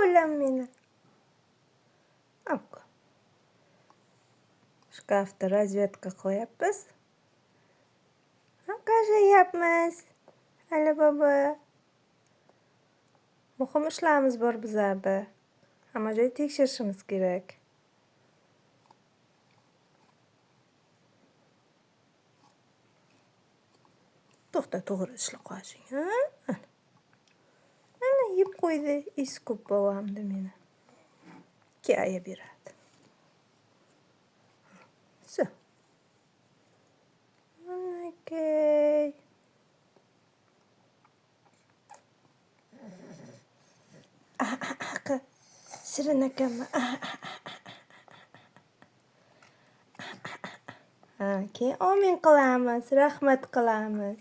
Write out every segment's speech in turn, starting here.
oğlum meni. Hop. Şkafda razvedka qo'yapmiz. Qarayapmiz. Ali bobo. Muhim ishlarimiz bor bizlarda. Hamma joy tekshirishimiz kerak. To'xta, to'g'ri ishlab qo'yishing, ha? Ana yeb qo'ydi, is ko'p bo'lamdi meni. Kaya beradi. So. Okay. Shirin akammi? Keyin amin qilamiz, rahmat qilamiz.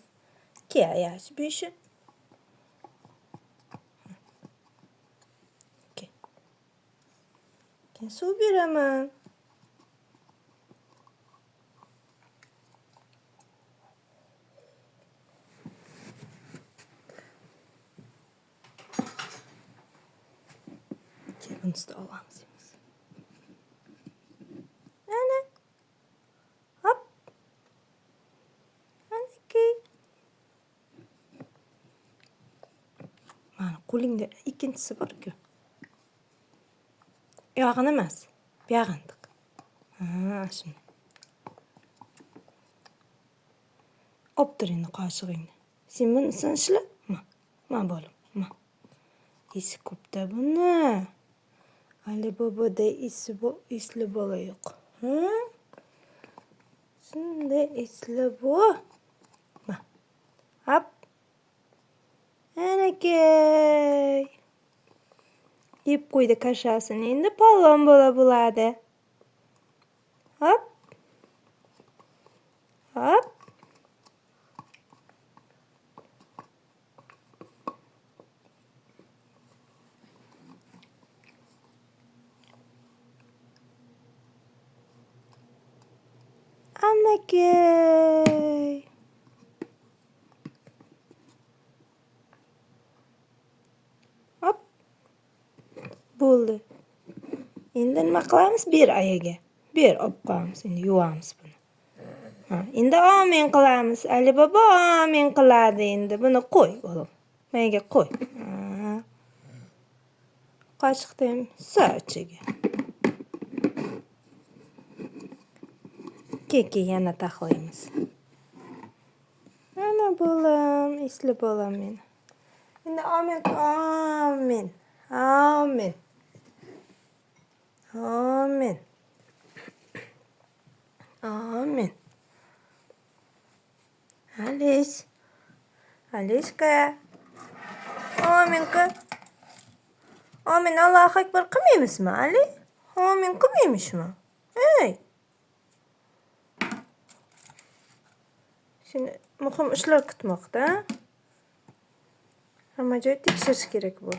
Yaxshi beshi. Keyin suv beraman. Keyin unisini olamiz. Ana. Hop. Anaki. Mana qo'lingda ikkinchisi bor-ku. Yog'ini emas, buyog'ini. Shuni. Optiringni qoshig'ingni. Sen buni ishla. Ma bo'lim, ma. Isi ko'pda buni. Ali boboda isli bola yo'q. Shunday isli bu. Ma. Hop. Anakay. Yeb qo'ydi kashasini. Endi palvon bo'ladi. Hop. Hop. Anakay. Hop. Bo'ldi. Endi nima qilamiz? Bir ayaga. Bir olib qo'yamiz. Endi yuvamiz buni. Endi amin qilamiz. Ali bobo amin qiladi endi. Buni qo'y, o'g'lim. Menga qo'y. Qoshiqda ham sochiga. Keki yana taxlaymiz. Ana bo'lam, isli bo'lam meni. Endi amin. Amin. Amin. Amin. Amin. Alishka. Amin qil. Amin Allohu akbar qilmaymizmi, Ali? Amin qilmaymizmi? Ey. Şimdi muhim ishlar kutmoqda. Hamma joy tekshirish kerak bu.